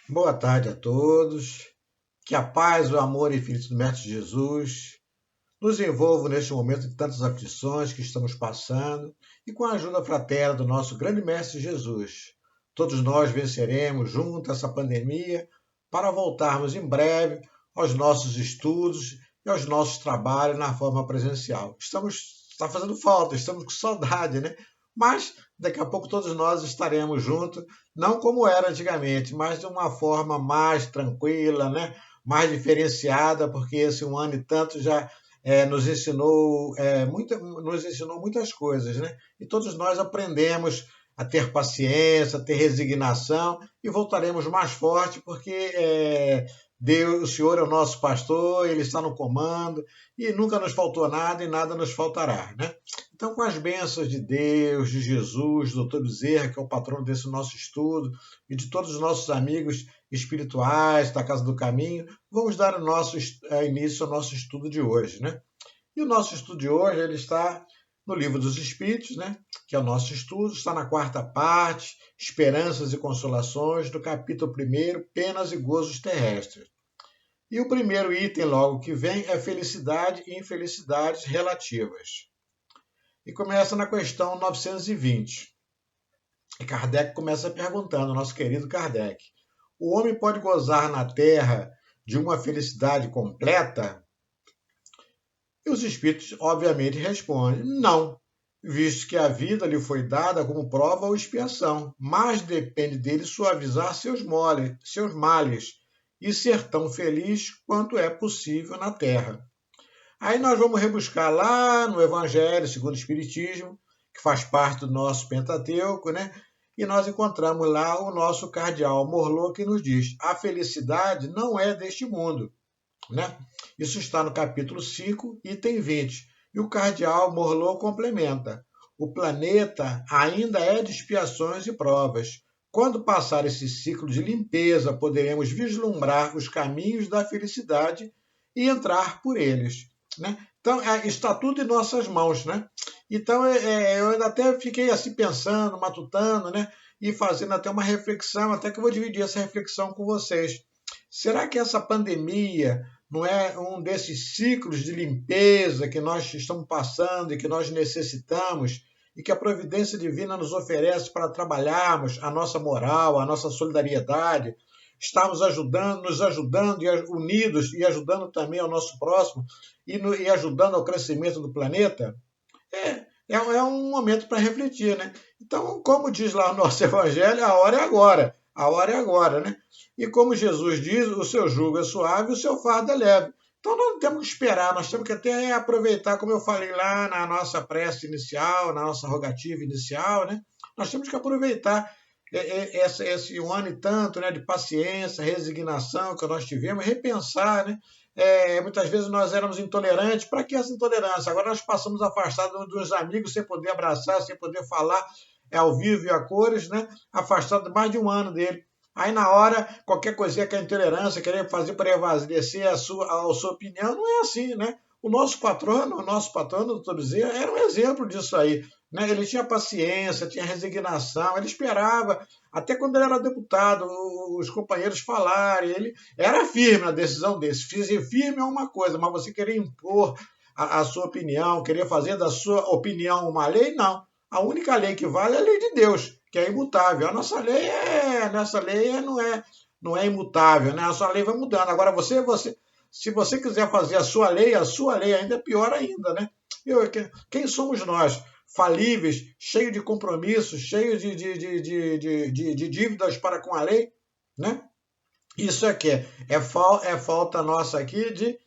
Boa tarde a todos. Que a paz, o amor infinito do Mestre Jesus nos envolva neste momento de tantas aflições que estamos passando e com a ajuda fraterna do nosso grande Mestre Jesus. Todos nós venceremos junto essa pandemia para voltarmos em breve aos nossos estudos e aos nossos trabalhos na forma presencial. Está fazendo falta, estamos com saudade, né? Mas daqui a pouco todos nós estaremos juntos, não como era antigamente, mas de uma forma mais tranquila, né? Mais diferenciada, porque esse um ano e tanto já nos ensinou muitas coisas, né? E todos nós aprendemos a ter paciência, a ter resignação e voltaremos mais forte, porque Deus, o Senhor é o nosso pastor, Ele está no comando e nunca nos faltou nada e nada nos faltará, né? Então, com as bênçãos de Deus, de Jesus, do Dr. Bezerra, que é o patrono desse nosso estudo, e de todos os nossos amigos espirituais da Casa do Caminho, vamos dar início ao nosso estudo de hoje, né? E o nosso estudo de hoje ele está no Livro dos Espíritos, né? Que é o nosso estudo, está na quarta parte, Esperanças e Consolações, do capítulo 1, Penas e Gozos Terrestres. E o primeiro item logo que vem é felicidade e infelicidades relativas. E começa na questão 920. E Kardec começa perguntando, nosso querido Kardec, o homem pode gozar na Terra de uma felicidade completa? E os espíritos, obviamente, respondem: não, visto que a vida lhe foi dada como prova ou expiação, mas depende dele suavizar seus males e ser tão feliz quanto é possível na Terra. Aí nós vamos rebuscar lá no Evangelho segundo o Espiritismo, que faz parte do nosso Pentateuco, né? E nós encontramos lá o nosso cardeal Morlot que nos diz: a felicidade não é deste mundo, né? Isso está no capítulo 5, item 20. E o cardeal Morlot complementa: o planeta ainda é de expiações e provas. Quando passar esse ciclo de limpeza, poderemos vislumbrar os caminhos da felicidade e entrar por eles, né? Então, está tudo em nossas mãos, né? Então, eu ainda até fiquei assim pensando, matutando, né? E fazendo até uma reflexão, até que eu vou dividir essa reflexão com vocês. Será que essa pandemia não é um desses ciclos de limpeza que nós estamos passando e que nós necessitamos e que a providência divina nos oferece para trabalharmos a nossa moral, a nossa solidariedade, estarmos ajudando, nos ajudando e unidos e ajudando também ao nosso próximo e ajudando ao crescimento do planeta? É um momento para refletir, né? Então, como diz lá o nosso Evangelho, a hora é agora. A hora é agora, né? E como Jesus diz, o seu jugo é suave, o seu fardo é leve. Então, nós não temos que esperar, nós temos que até aproveitar, como eu falei lá na nossa prece inicial, na nossa rogativa inicial, né? Nós temos que aproveitar esse um ano e tanto, né, de paciência, resignação que nós tivemos, repensar, né? Muitas vezes nós éramos intolerantes. Para que essa intolerância? Agora nós passamos afastados dos amigos, sem poder abraçar, sem poder falar ao vivo e a cores, né? Afastado mais de um ano dele. Aí na hora, qualquer coisinha que é intolerância, querer fazer para evasivar a sua opinião, não é assim, né? O nosso patrono, o doutor Bezerra, era um exemplo disso aí. Né? Ele tinha paciência, tinha resignação, ele esperava, até quando ele era deputado, os companheiros falarem, ele era firme na decisão dele. Firme é uma coisa, mas você querer impor a sua opinião, querer fazer da sua opinião uma lei, não. A única lei que vale é a lei de Deus, que é imutável. Nossa lei não é imutável, né? A sua lei vai mudando. Agora se você quiser fazer a sua lei ainda é pior ainda, né? Quem somos nós? Falíveis, cheios de compromissos, cheios de dívidas para com a lei, né? Isso aqui é falta nossa aqui de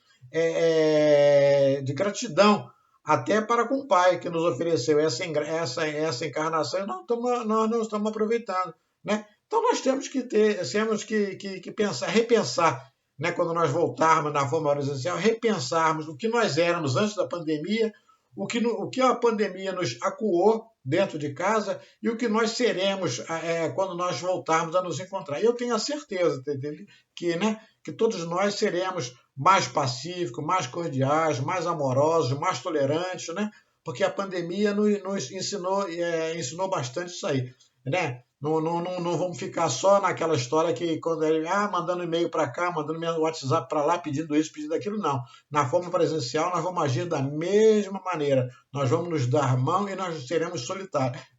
gratidão, até para com o Pai que nos ofereceu essa encarnação e nós não estamos aproveitando, né? Então nós temos que pensar, repensar, né? Quando nós voltarmos na forma presencial, repensarmos o que nós éramos antes da pandemia, o que a pandemia nos acuou dentro de casa e o que nós seremos quando nós voltarmos a nos encontrar. E eu tenho a certeza que todos nós seremos mais pacíficos, mais cordiais, mais amorosos, mais tolerantes, né? Porque a pandemia nos ensinou bastante isso aí. Né? Não vamos ficar só naquela história que quando ele mandando e-mail para cá, mandando meu WhatsApp para lá, pedindo isso, pedindo aquilo, não. Na forma presencial, nós vamos agir da mesma maneira. Nós vamos nos dar mão e nós seremos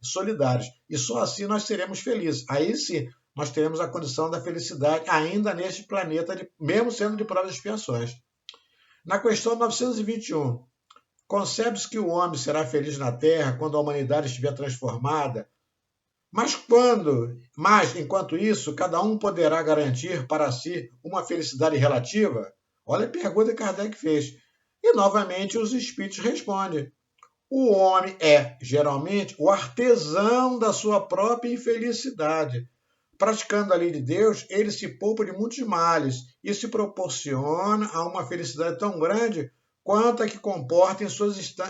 solidários. E só assim nós seremos felizes. Aí sim, nós teremos a condição da felicidade ainda neste planeta, mesmo sendo de provas e expiações. Na questão 921, concebe-se que o homem será feliz na Terra quando a humanidade estiver transformada, mas enquanto isso, cada um poderá garantir para si uma felicidade relativa? Olha a pergunta que Kardec fez. E novamente os espíritos respondem. O homem é, geralmente, o artesão da sua própria infelicidade. Praticando a lei de Deus, ele se poupa de muitos males e se proporciona a uma felicidade tão grande quanto a que comporta em sua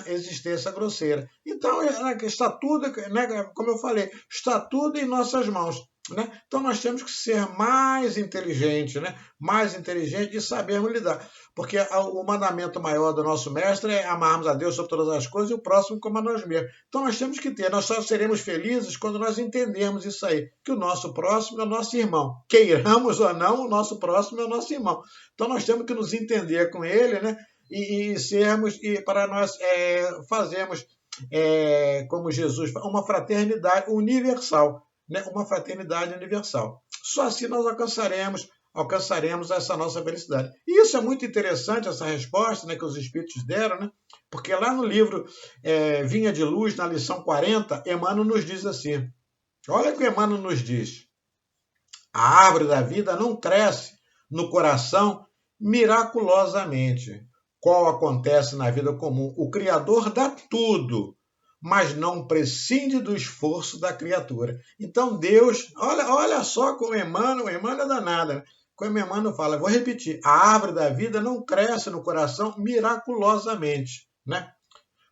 existência grosseira. Então, está tudo, né, como eu falei, está tudo em nossas mãos. Né? Então, nós temos que ser mais inteligentes, né? Mais inteligentes e sabermos lidar. Porque o mandamento maior do nosso mestre é amarmos a Deus sobre todas as coisas e o próximo como a nós mesmos. Então, nós temos que ter, nós só seremos felizes quando nós entendermos isso aí, que o nosso próximo é o nosso irmão. Queiramos ou não, o nosso próximo é o nosso irmão. Então, nós temos que nos entender com ele, né? E sermos, e para nós fazermos, como Jesus, uma fraternidade universal, né? Uma fraternidade universal. Só assim nós alcançaremos essa nossa felicidade. E isso é muito interessante, essa resposta, né, que os Espíritos deram, né? Porque lá no livro Vinha de Luz, na lição 40, Emmanuel nos diz assim, olha o que Emmanuel nos diz, a árvore da vida não cresce no coração miraculosamente, qual acontece na vida comum. O Criador dá tudo, mas não prescinde do esforço da criatura. Então Deus, olha só como Emmanuel é danada, né? Como Emmanuel fala, vou repetir, a árvore da vida não cresce no coração miraculosamente, né?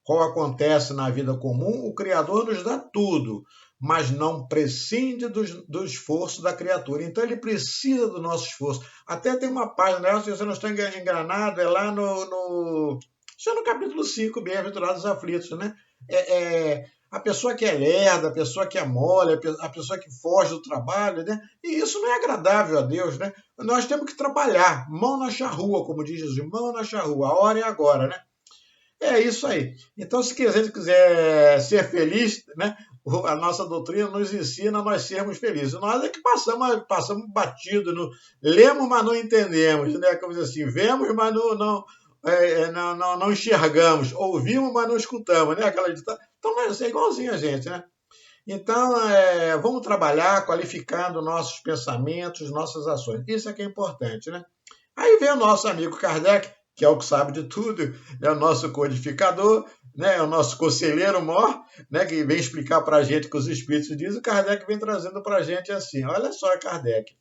Qual acontece na vida comum, o Criador nos dá tudo, mas não prescinde do esforço da criatura. Então ele precisa do nosso esforço. Até tem uma página, se você não está enganado, é lá no capítulo 5, Bem-aventurados aflitos, né? A pessoa que é lerda, a pessoa que é mole, a pessoa que foge do trabalho, né? E isso não é agradável a Deus, né? Nós temos que trabalhar, mão na charrua, como diz Jesus, mão na charrua, a hora é agora, né? É isso aí. Então, se a gente quiser ser feliz, né, a nossa doutrina nos ensina a nós sermos felizes. Nós é que passamos batido, lemos, mas não entendemos, né? Como diz assim, vemos, mas não enxergamos, ouvimos, mas não escutamos, né? Então, é igualzinho a gente, né? Então, vamos trabalhar qualificando nossos pensamentos, nossas ações. Isso é que é importante, né? Aí vem o nosso amigo Kardec, que é o que sabe de tudo, é o nosso codificador, né, é o nosso conselheiro maior, né, que vem explicar para a gente o que os Espíritos dizem, o Kardec vem trazendo para a gente assim, olha só, Kardec,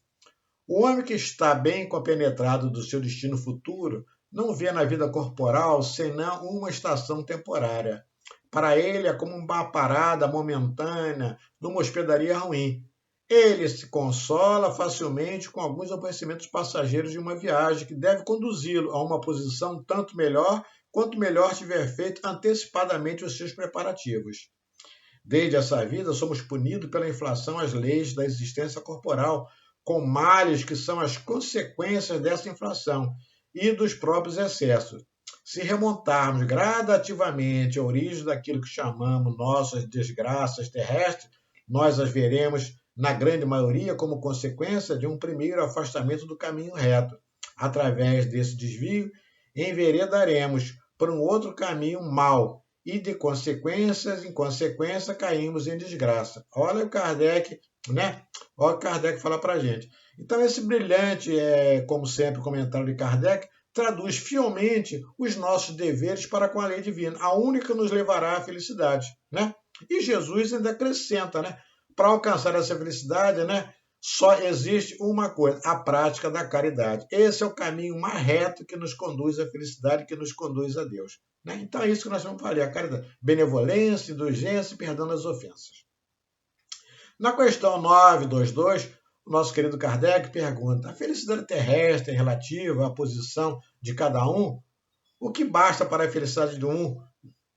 o homem que está bem compenetrado do seu destino futuro não vê na vida corporal senão uma estação temporária. Para ele é como uma parada momentânea numa hospedaria ruim. Ele se consola facilmente com alguns aborrecimentos passageiros de uma viagem que deve conduzi-lo a uma posição tanto melhor quanto melhor tiver feito antecipadamente os seus preparativos. Desde essa vida, somos punidos pela inflação às leis da existência corporal, com males que são as consequências dessa inflação e dos próprios excessos. Se remontarmos gradativamente à origem daquilo que chamamos nossas desgraças terrestres, nós as veremos na grande maioria, como consequência de um primeiro afastamento do caminho reto. Através desse desvio, enveredaremos por um outro caminho mau e, de consequências em consequência, caímos em desgraça. Olha o Kardec, né? Olha o Kardec fala para a gente. Então, esse brilhante, como sempre, comentário de Kardec, traduz fielmente os nossos deveres para com a lei divina, a única que nos levará à felicidade, né? E Jesus ainda acrescenta, né? Para alcançar essa felicidade, né, só existe uma coisa, a prática da caridade. Esse é o caminho mais reto que nos conduz à felicidade, que nos conduz a Deus. Né? Então é isso que nós vamos falar, a caridade. Benevolência, indulgência e perdão das ofensas. Na questão 922, o nosso querido Kardec pergunta, a felicidade terrestre é relativa à posição de cada um? O que basta para a felicidade de um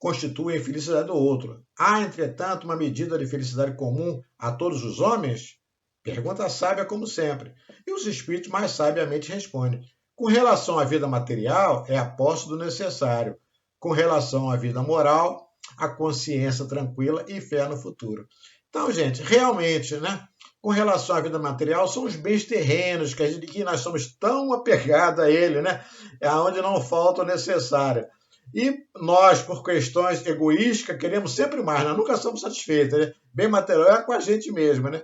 constituem a felicidade do outro. Há, entretanto, uma medida de felicidade comum a todos os homens? Pergunta sábia, como sempre. E os espíritos mais sabiamente respondem. Com relação à vida material, é a posse do necessário. Com relação à vida moral, a consciência tranquila e fé no futuro. Então, gente, realmente, né? Com relação à vida material, são os bens terrenos, que nós somos tão apegados a ele, né? É onde não falta o necessário. E nós, por questões egoísticas, queremos sempre mais, nós nunca somos satisfeitos, né? Bem material é com a gente mesmo, né?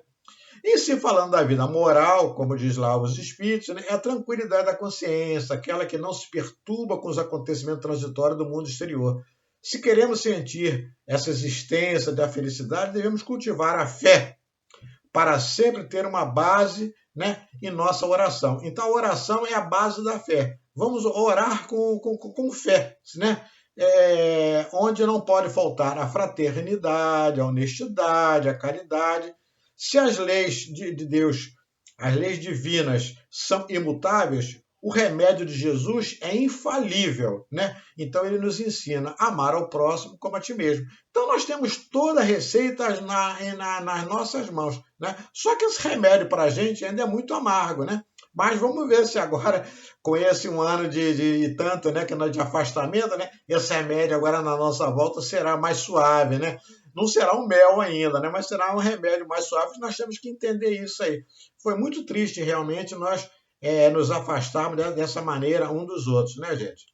E se falando da vida moral, como diz lá os espíritos, né, é a tranquilidade da consciência, aquela que não se perturba com os acontecimentos transitórios do mundo exterior. Se queremos sentir essa existência da felicidade, devemos cultivar a fé, para sempre ter uma base, né, em nossa oração. Então, a oração é a base da fé. Vamos orar com fé, né? Onde não pode faltar a fraternidade, a honestidade, a caridade. Se as leis de Deus, as leis divinas, são imutáveis, o remédio de Jesus é infalível, né? Então ele nos ensina a amar ao próximo como a ti mesmo. Então nós temos toda a receita nas nossas mãos, né? Só que esse remédio para a gente ainda é muito amargo, né? Mas vamos ver se agora, com esse um ano de tanto, né, de afastamento, né, esse remédio agora na nossa volta será mais suave, né? Não será um mel ainda, né? Mas será um remédio mais suave. Nós temos que entender isso aí. Foi muito triste, realmente, nós nos afastarmos dessa maneira um dos outros, né, gente?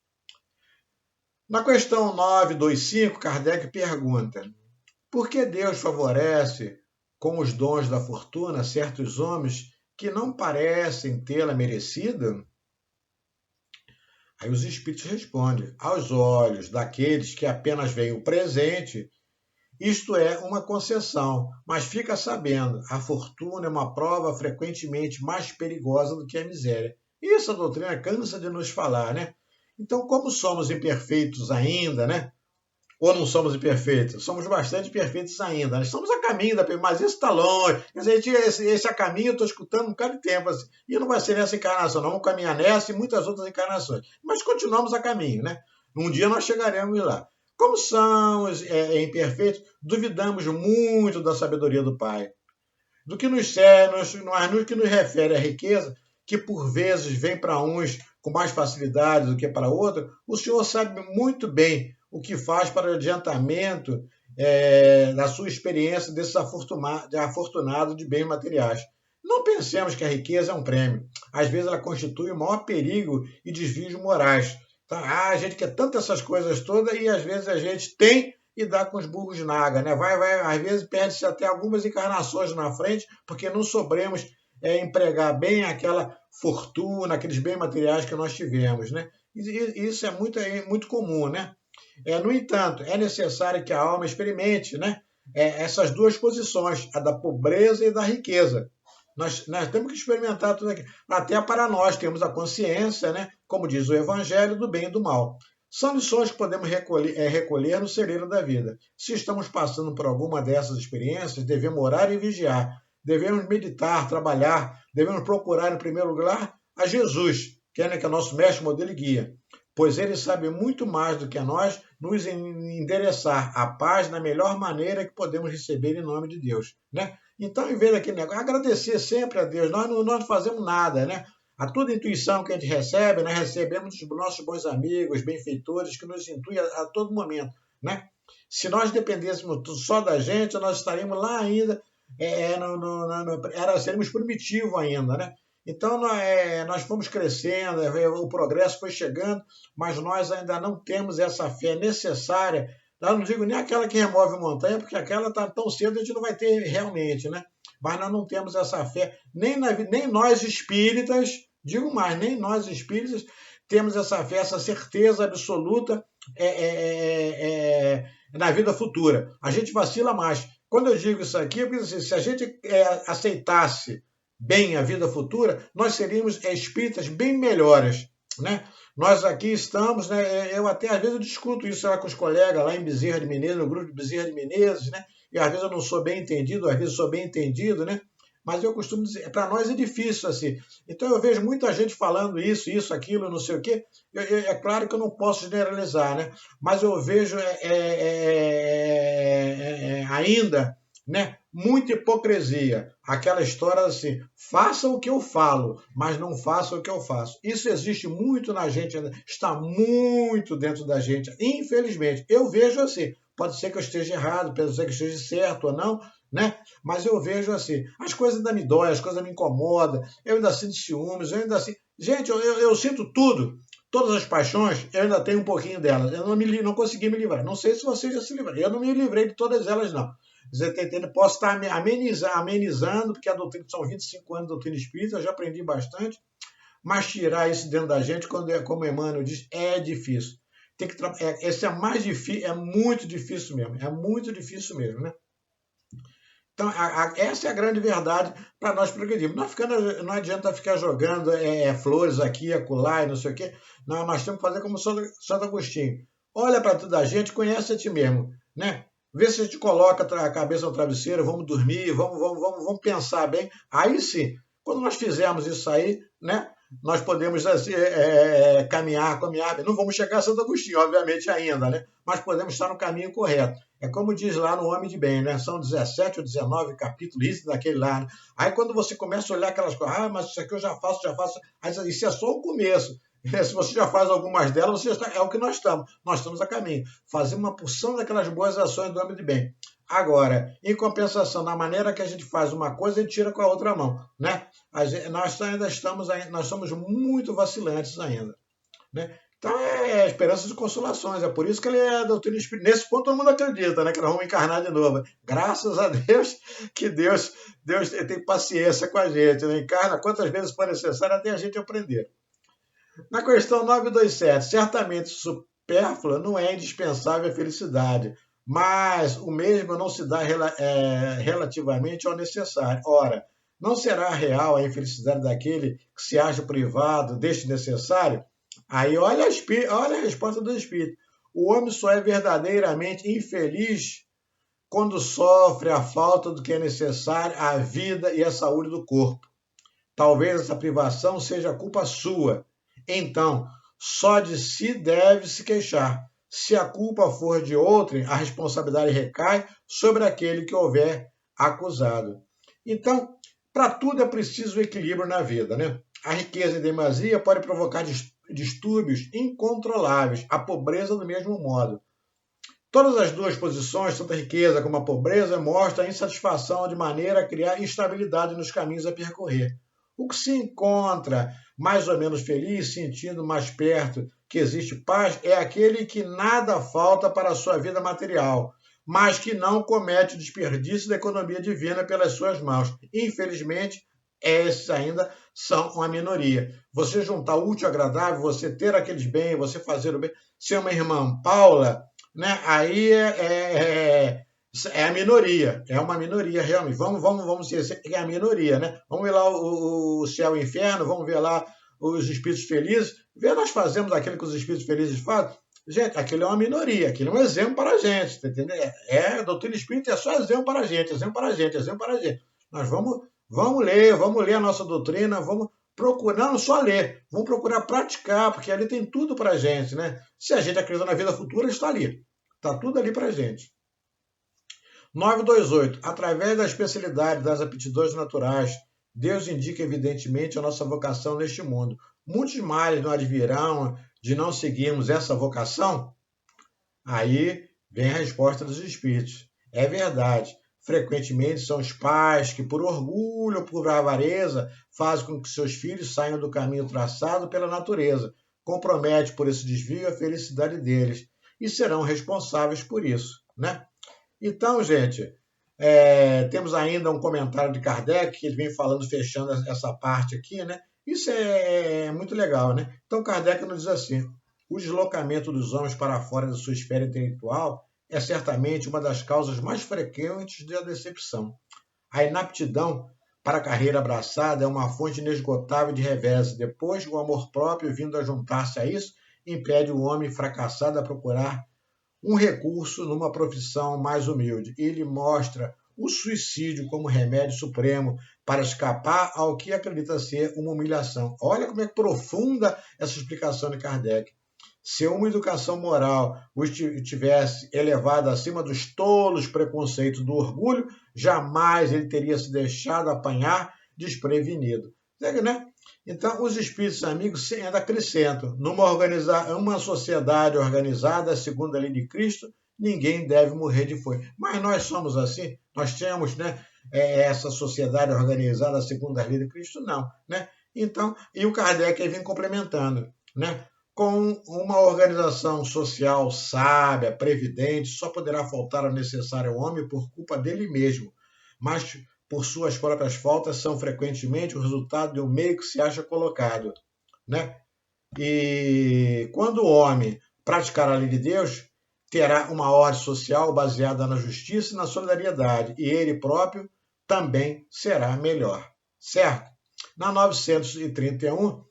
Na questão 925, Kardec pergunta: por que Deus favorece com os dons da fortuna certos homens que não parecem tê-la merecida? Aí os espíritos respondem: aos olhos daqueles que apenas veem o presente, isto é uma concessão, mas fica sabendo, a fortuna é uma prova frequentemente mais perigosa do que a miséria. E essa doutrina cansa de nos falar, né? Então, como somos imperfeitos ainda, né? Ou não somos imperfeitos? Somos bastante perfeitos ainda. Nós estamos a caminho da perfeição, mas isso está longe. Esse a caminho eu estou escutando um bocado de tempo. Assim, e não vai ser nessa encarnação, não. Vamos caminhar nessa e muitas outras encarnações. Mas continuamos a caminho, né? Um dia nós chegaremos lá. Como somos imperfeitos, duvidamos muito da sabedoria do Pai. Do que nos serve, no que nos refere à riqueza, que por vezes vem para uns com mais facilidade do que para outros, o Senhor sabe muito bem o que faz para o adiantamento da sua experiência desses afortunados de bens materiais. Não pensemos que a riqueza é um prêmio. Às vezes ela constitui o maior perigo e desvios morais. A gente quer tanto essas coisas todas e às vezes a gente tem e dá com os burros na água, né? Às vezes perde-se até algumas encarnações na frente porque não soubemos empregar bem aquela fortuna, aqueles bens materiais que nós tivemos, né? E isso é muito comum, né? No entanto, é necessário que a alma experimente, né, essas duas posições, a da pobreza e da riqueza. Nós temos que experimentar tudo aqui. Até para nós temos a consciência, né, como diz o Evangelho, do bem e do mal. São lições que podemos recolher no celeiro da vida. Se estamos passando por alguma dessas experiências, devemos orar e vigiar. Devemos meditar, trabalhar. Devemos procurar, em primeiro lugar, a Jesus, que é nosso mestre, modelo e guia. Pois ele sabe muito mais do que nós nos endereçar a paz na melhor maneira que podemos receber em nome de Deus, né? Então, em vez daquele negócio, agradecer sempre a Deus. Nós não fazemos nada, né? A toda intuição que a gente recebe, nós recebemos dos nossos bons amigos, benfeitores, que nos intuem a todo momento, né? Se nós dependêssemos só da gente, nós estaríamos lá ainda, seríamos primitivos ainda, né? Então, nós fomos crescendo, o progresso foi chegando, mas nós ainda não temos essa fé necessária. Eu não digo nem aquela que remove montanha, porque aquela está tão cedo, a gente não vai ter realmente, né? Mas nós não temos essa fé, nem nós espíritas, digo mais, nem nós espíritas temos essa fé, essa certeza absoluta na vida futura. A gente vacila mais. Quando eu digo isso aqui, porque se a gente aceitasse bem a vida futura, nós seríamos espíritas bem melhores, né? Nós aqui estamos, né? Eu até às vezes eu discuto isso lá com os colegas lá em Bezerra de Menezes, no grupo de Bezerra de Menezes, né? E às vezes eu não sou bem entendido, às vezes sou bem entendido, né? Mas eu costumo dizer, para nós é difícil assim. Então eu vejo muita gente falando isso, aquilo, não sei o quê. É claro que eu não posso generalizar, né? Mas eu vejo ainda, né, muita hipocrisia. Aquela história assim, faça o que eu falo, mas não faça o que eu faço. Isso existe muito na gente, está muito dentro da gente, infelizmente. Eu vejo assim, pode ser que eu esteja errado, pode ser que eu esteja certo ou não, né? Mas eu vejo assim, as coisas ainda me doem, as coisas me incomodam, eu ainda sinto ciúmes, eu ainda sinto... Gente, eu sinto tudo, todas as paixões, eu ainda tenho um pouquinho delas, eu não consegui me livrar. Não sei se você já se livrou, eu não me livrei de todas elas, não. Você está entendendo? Posso estar amenizando, porque a doutrina são 25 anos de doutrina espírita, eu já aprendi bastante, mas tirar isso dentro da gente, como Emmanuel diz, é difícil. Esse é mais difícil, é muito difícil mesmo, né? Então, essa é a grande verdade para nós progredirmos. Não adianta ficar jogando flores aqui, acolá e não sei o quê. Não, nós temos que fazer como Santo Agostinho. Olha para toda a gente, conhece a ti mesmo, né? Vê se a gente coloca a cabeça no travesseiro, vamos dormir, vamos pensar bem. Aí sim, quando nós fizermos isso aí, né? Nós podemos assim, caminhar. Não vamos chegar a Santo Agostinho, obviamente, ainda, né? Mas podemos estar no caminho correto. É como diz lá no Homem de Bem, né? São 17 ou 19 capítulos, isso daquele lá. Né? Aí quando você começa a olhar aquelas coisas, mas isso aqui eu já faço. Aí, isso é só o começo. Se você já faz algumas delas, é o que nós estamos. Nós estamos a caminho. Fazer uma porção daquelas boas ações do Homem de Bem. Agora, em compensação, na maneira que a gente faz uma coisa, a gente tira com a outra mão, né? Nós somos muito vacilantes ainda, né? Então é esperança de consolações, é por isso que ele é doutrina espírita. Nesse ponto todo mundo acredita, né? Que nós vamos encarnar de novo. Graças a Deus que Deus tem paciência com a gente, né? Encarna quantas vezes for necessário até a gente aprender. Na questão 927, certamente supérflua não é indispensável a felicidade, mas o mesmo não se dá relativamente ao necessário. Ora, não será real a infelicidade daquele que se acha privado deste necessário? Aí olha a resposta do Espírito. O homem só é verdadeiramente infeliz quando sofre a falta do que é necessário à vida e à saúde do corpo. Talvez essa privação seja culpa sua. Então, só de si deve se queixar. Se a culpa for de outrem, a responsabilidade recai sobre aquele que houver acusado. Então, para tudo é preciso equilíbrio na vida, né? A riqueza em demasia pode provocar distúrbios incontroláveis, a pobreza do mesmo modo. Todas as duas posições, tanto a riqueza como a pobreza, mostram a insatisfação de maneira a criar instabilidade nos caminhos a percorrer. O que se encontra mais ou menos feliz, sentindo mais perto que existe paz, é aquele que nada falta para a sua vida material, mas que não comete o desperdício da economia divina pelas suas mãos. Infelizmente, esses ainda são uma minoria. Você juntar o útil ao agradável, você ter aqueles bens, você fazer o bem. Ser uma irmã Paula, né? Aí é a minoria, é uma minoria realmente. Vamos dizer que é a minoria, né? Vamos ver lá o céu e o inferno, vamos ver lá os espíritos felizes. Nós fazemos aquilo que os espíritos felizes fazem. Gente, aquilo é uma minoria, aquilo é um exemplo para a gente, tá entendendo? A doutrina espírita é só exemplo para a gente, exemplo para a gente, exemplo para a gente. Nós vamos ler a nossa doutrina, vamos procurar, não só ler, vamos procurar praticar, porque ali tem tudo para a gente, né? Se a gente acredita na vida futura, está ali. Está tudo ali para a gente. 928. Através da especialidade das aptidões naturais, Deus indica evidentemente a nossa vocação neste mundo. Muitos males não advirão de não seguirmos essa vocação? Aí vem a resposta dos espíritos. É verdade. Frequentemente são os pais que, por orgulho ou por avareza, fazem com que seus filhos saiam do caminho traçado pela natureza. Compromete por esse desvio a felicidade deles e serão responsáveis por isso, né? Então, gente, temos ainda um comentário de Kardec, que ele vem falando, fechando essa parte aqui, né? Isso é muito legal, né? Então, Kardec nos diz assim: o deslocamento dos homens para fora da sua esfera intelectual é certamente uma das causas mais frequentes da decepção. A inaptidão para a carreira abraçada é uma fonte inesgotável de revés. Depois, o amor próprio, vindo a juntar-se a isso, impede o homem fracassado a procurar um recurso numa profissão mais humilde. Ele mostra o suicídio como remédio supremo para escapar ao que acredita ser uma humilhação. Olha como é profunda essa explicação de Kardec. Se uma educação moral os tivesse elevado acima dos tolos preconceitos do orgulho, jamais ele teria se deixado apanhar desprevenido. Né? Então, os espíritos amigos ainda acrescentam: uma sociedade organizada segundo a lei de Cristo, ninguém deve morrer de fome. Mas nós somos assim? Nós temos, né, essa sociedade organizada segundo a lei de Cristo? Não. Né? Então, e o Kardec vem complementando, né? Com uma organização social sábia, previdente, só poderá faltar o necessário ao homem por culpa dele mesmo, mas por suas próprias faltas são frequentemente o resultado de um meio que se acha colocado, né? E quando o homem praticar a lei de Deus, terá uma ordem social baseada na justiça e na solidariedade, e ele próprio também será melhor, certo? Na 931,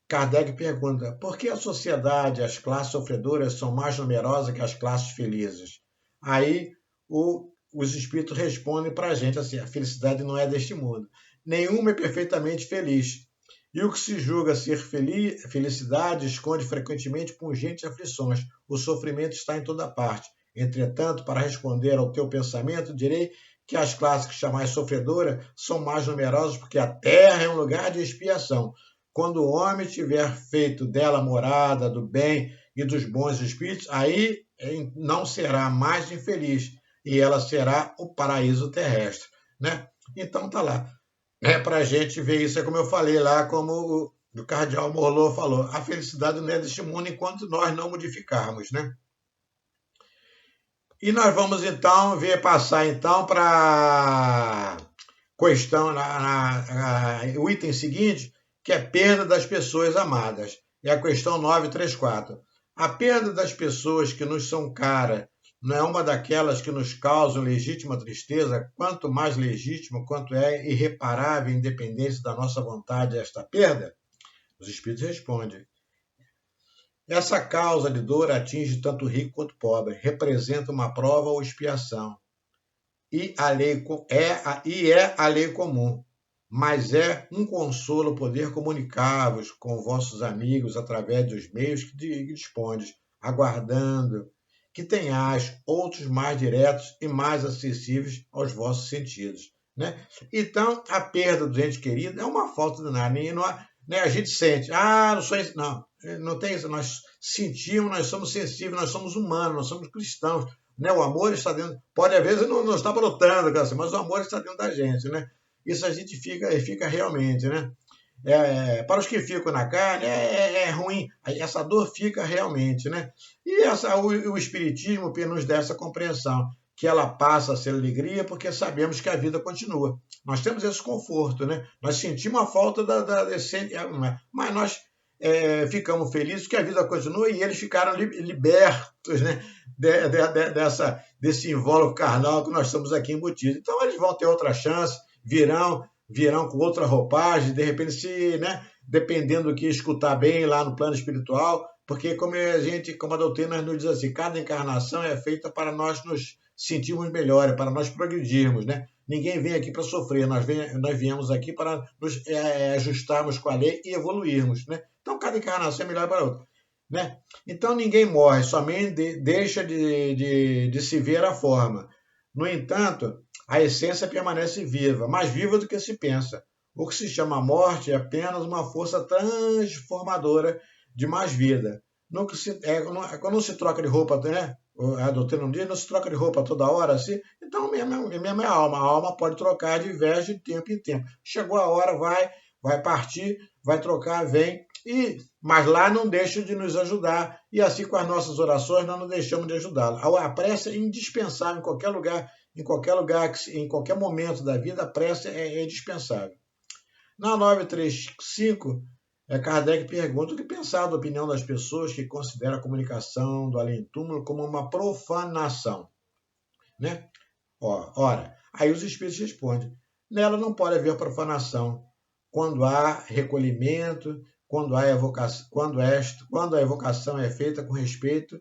Kardec pergunta: por que a sociedade, as classes sofredoras são mais numerosas que as classes felizes? Aí os espíritos respondem para a gente assim: a felicidade não é deste mundo. Nenhuma é perfeitamente feliz. E o que se julga ser felicidade esconde frequentemente pungentes aflições. O sofrimento está em toda parte. Entretanto, para responder ao teu pensamento, direi que as classes que chamais sofredoras são mais numerosas porque a terra é um lugar de expiação. Quando o homem tiver feito dela morada do bem e dos bons espíritos, aí não será mais infeliz, e ela será o paraíso terrestre, né? Então tá lá. Para a gente ver isso, é como eu falei lá, como o cardeal Morlot falou, a felicidade não é deste mundo enquanto nós não modificarmos, né? E nós vamos então passar então para questão, o item seguinte, que é perda das pessoas amadas. É a questão 934. A perda das pessoas que nos são caras não é uma daquelas que nos causam legítima tristeza, quanto mais legítimo quanto é irreparável, independente da nossa vontade, esta perda? Os espíritos respondem: essa causa de dor atinge tanto rico quanto pobre, representa uma prova ou expiação, e é a lei comum, mas é um consolo poder comunicar-vos com vossos amigos através dos meios que dispondes, aguardando que tenhais outros mais diretos e mais acessíveis aos vossos sentidos. Né? Então, a perda do ente querido é uma falta de nada. Né? A gente sente, não sou isso. Não tem isso. Nós sentimos, nós somos sensíveis, nós somos humanos, nós somos cristãos. Né? O amor está dentro. Pode, às vezes, não está brotando, mas o amor está dentro da gente. Né? Isso a gente fica realmente. Né? Para os que ficam na carne, é ruim. Essa dor fica realmente. Né? E o Espiritismo nos dá essa compreensão, que ela passa a ser alegria porque sabemos que a vida continua. Nós temos esse conforto, né? Nós sentimos a falta mas nós ficamos felizes que a vida continua e eles ficaram libertos, né? Desse invólucro carnal que nós estamos aqui embutidos. Então eles vão ter outra chance, virão com outra roupagem, de repente, né? Dependendo do que escutar bem lá no plano espiritual, porque como a doutrina nos diz assim, cada encarnação é feita para nós nos sentirmos melhores, para nós progredirmos, né? Ninguém vem aqui para sofrer, nós viemos aqui para nos ajustarmos com a lei e evoluirmos, né? Então, cada encarnação é melhor para a outra, né? Então, ninguém morre, somente deixa de se ver a forma. No entanto, a essência permanece viva, mais viva do que se pensa. O que se chama morte é apenas uma força transformadora de mais vida. Quando se troca de roupa, né? A doutrina não diz, não se troca de roupa toda hora, assim, então mesmo é a alma. A alma pode trocar de veste de tempo em tempo. Chegou a hora, vai partir, vai trocar, vem, mas lá não deixa de nos ajudar, e assim com as nossas orações nós não deixamos de ajudá-lo. A prece é indispensável em qualquer lugar, em qualquer momento da vida, a prece é indispensável. Na 935, Kardec pergunta o que pensar da opinião das pessoas que consideram a comunicação do além-túmulo como uma profanação. Né? Ora, aí os espíritos respondem, nela não pode haver profanação quando há recolhimento, quando a evocação é feita com respeito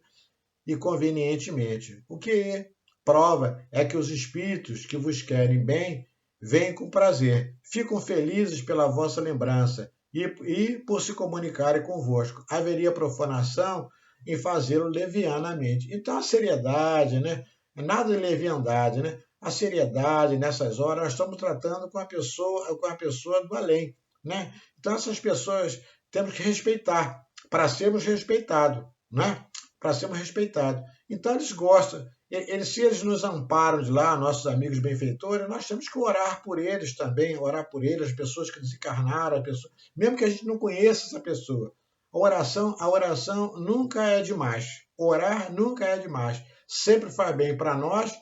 e convenientemente. O que prova é que os espíritos que vos querem bem vêm com prazer, ficam felizes pela vossa lembrança e por se comunicarem convosco. Haveria profanação em fazê-lo levianamente. Então, a seriedade, né? Nada de leviandade, né? A seriedade nessas horas, nós estamos tratando com a pessoa do além, né? Então, essas pessoas temos que respeitar, para sermos respeitados, né? Para sermos respeitados. Então, eles gostam. Se eles nos amparam de lá, nossos amigos benfeitores, nós temos que orar por eles também, orar por eles, as pessoas que desencarnaram, mesmo que a gente não conheça essa pessoa. A oração nunca é demais. Orar nunca é demais. Sempre faz bem para nós,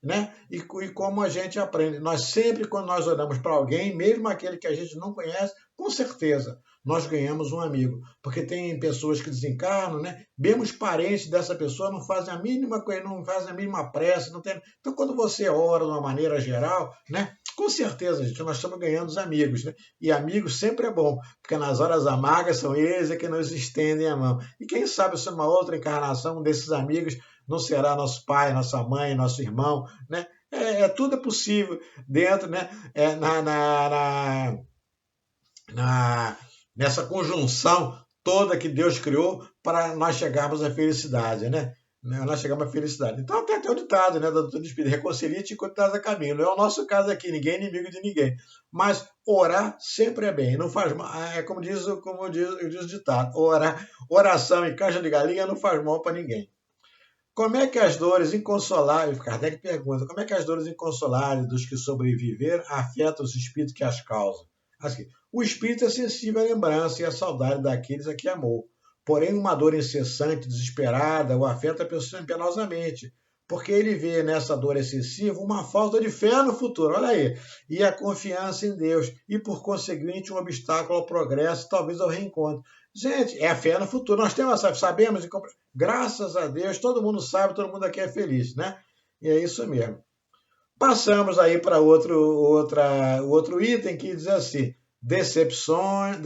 né? E como a gente aprende, nós sempre, quando nós oramos para alguém, mesmo aquele que a gente não conhece, com certeza nós ganhamos um amigo, porque tem pessoas que desencarnam, né? Mesmo os parentes dessa pessoa não fazem a mínima coisa, não fazem a mínima prece, não tem. Então, quando você ora de uma maneira geral, né? Com certeza, gente, nós estamos ganhando os amigos, né? E amigos sempre é bom, porque nas horas amargas são eles que nos estendem a mão. E quem sabe se uma outra encarnação desses amigos não será nosso pai, nossa mãe, nosso irmão, né? Tudo é possível dentro, né? Nessa conjunção toda que Deus criou para nós chegarmos à felicidade, né? Nós chegamos à felicidade. Então tem até o ditado, né, da doutrina espírita, reconcilia-te enquanto estás a caminho. Não é o nosso caso aqui, ninguém é inimigo de ninguém. Mas orar sempre é bem, não faz mal. É como diz o ditado, oração em caixa de galinha não faz mal para ninguém. Como é que as dores inconsoláveis, Kardec pergunta, como é que as dores inconsoláveis dos que sobreviveram afetam os espíritos que as causam? Assim, o espírito é sensível à lembrança e à saudade daqueles a que amou. Porém, uma dor incessante, desesperada, o afeta penosamente, porque ele vê nessa dor excessiva uma falta de fé no futuro, olha aí, e a confiança em Deus, e por conseguinte um obstáculo ao progresso, talvez ao reencontro. Gente, é a fé no futuro. Nós temos, sabemos, graças a Deus, todo mundo sabe, todo mundo aqui é feliz, né? E é isso mesmo. Passamos aí para outro item que diz assim: decepções,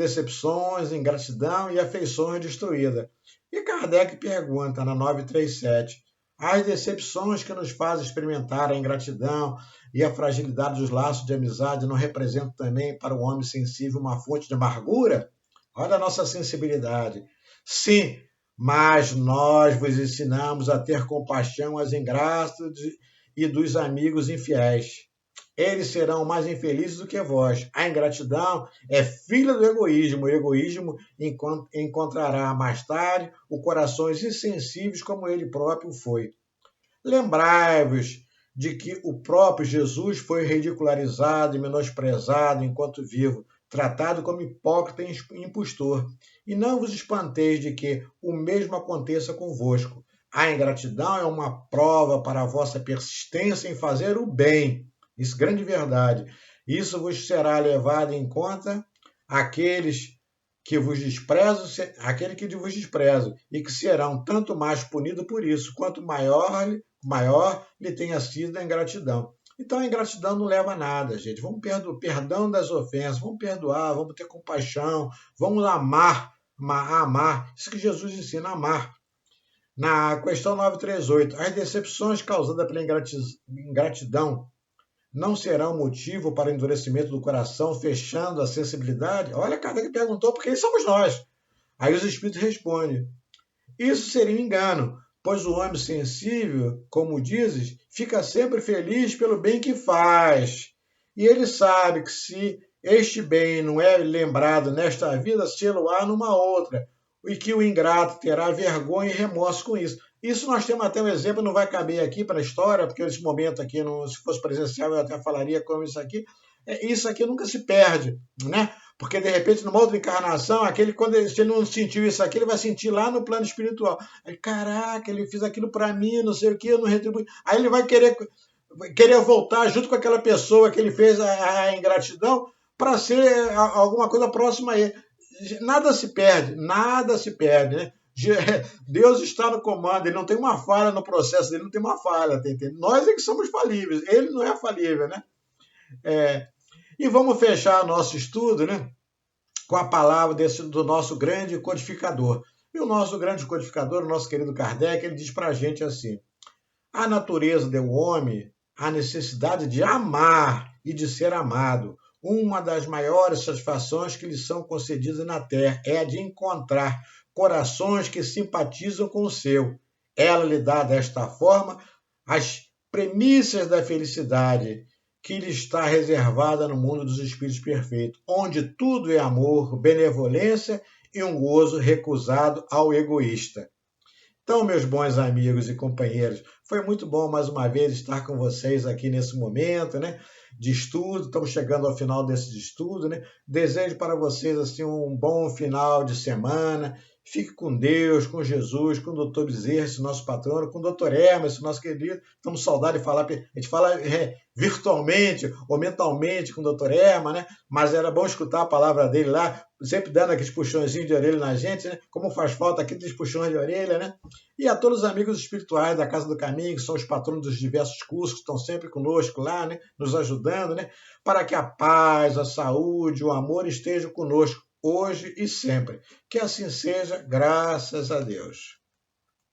ingratidão e afeições destruídas. E Kardec pergunta na 937, as decepções que nos fazem experimentar a ingratidão e a fragilidade dos laços de amizade não representam também para o homem sensível uma fonte de amargura? Olha a nossa sensibilidade. Sim, mas nós vos ensinamos a ter compaixão às ingratas e dos amigos infiéis. Eles serão mais infelizes do que vós. A ingratidão é filha do egoísmo. O egoísmo encontrará mais tarde o corações insensíveis como ele próprio foi. Lembrai-vos de que o próprio Jesus foi ridicularizado e menosprezado enquanto vivo, tratado como hipócrita e impostor. E não vos espanteis de que o mesmo aconteça convosco. A ingratidão é uma prova para a vossa persistência em fazer o bem. Isso é grande verdade. Isso vos será levado em conta aquele que vos desprezam e que serão tanto mais punidos por isso, quanto maior lhe tenha sido a ingratidão. Então a ingratidão não leva a nada, gente. Vamos perdão das ofensas, vamos perdoar, vamos ter compaixão, vamos amar. Isso que Jesus ensina, amar. Na questão 938, as decepções causadas pela ingratidão não serão motivo para o endurecimento do coração, fechando a sensibilidade? Olha, Kardec perguntou, porque quem somos nós? Aí os espíritos respondem, isso seria um engano, pois o homem sensível, como dizes, fica sempre feliz pelo bem que faz. E ele sabe que se este bem não é lembrado nesta vida, sê-lo-á numa outra, e que o ingrato terá vergonha e remorso com isso. Isso nós temos até um exemplo, não vai caber aqui para a história, porque esse momento aqui, se fosse presencial, eu até falaria como isso aqui. Isso aqui nunca se perde, né? Porque, de repente, numa outra encarnação, se ele não sentiu isso aqui, ele vai sentir lá no plano espiritual. Aí, caraca, ele fez aquilo para mim, não sei o que, eu não retribuí. Aí ele vai querer voltar junto com aquela pessoa que ele fez a ingratidão para ser alguma coisa próxima a ele. Nada se perde, né? Deus está no comando, ele não tem uma falha no processo dele, não tem uma falha. Nós é que somos falíveis, ele não é falível, né? E vamos fechar nosso estudo, né, com a palavra do nosso grande codificador. E o nosso grande codificador, o nosso querido Kardec, ele diz para a gente assim: a natureza do homem, a necessidade de amar e de ser amado. Uma das maiores satisfações que lhes são concedidas na terra é a de encontrar corações que simpatizam com o seu. Ela lhe dá, desta forma, as premissas da felicidade que lhe está reservada no mundo dos espíritos perfeitos, onde tudo é amor, benevolência e um gozo recusado ao egoísta. Então, meus bons amigos e companheiros, foi muito bom mais uma vez estar com vocês aqui nesse momento, né, de estudo. Estamos chegando ao final desse estudo, né? Desejo para vocês assim um bom final de semana. Fique com Deus, com Jesus, com o doutor Bezerra, esse nosso patrono, com o doutor Hermes, nosso querido. Estamos com saudade de falar, a gente fala virtualmente ou mentalmente com o doutor Hermes, né? Mas era bom escutar a palavra dele lá, sempre dando aqueles puxõezinhos de orelha na gente, né? Como faz falta aqueles puxões de orelha, né? E a todos os amigos espirituais da Casa do Caminho, que são os patronos dos diversos cursos, que estão sempre conosco lá, né? Nos ajudando, né? Para que a paz, a saúde, o amor estejam conosco hoje e sempre. Que assim seja, graças a Deus.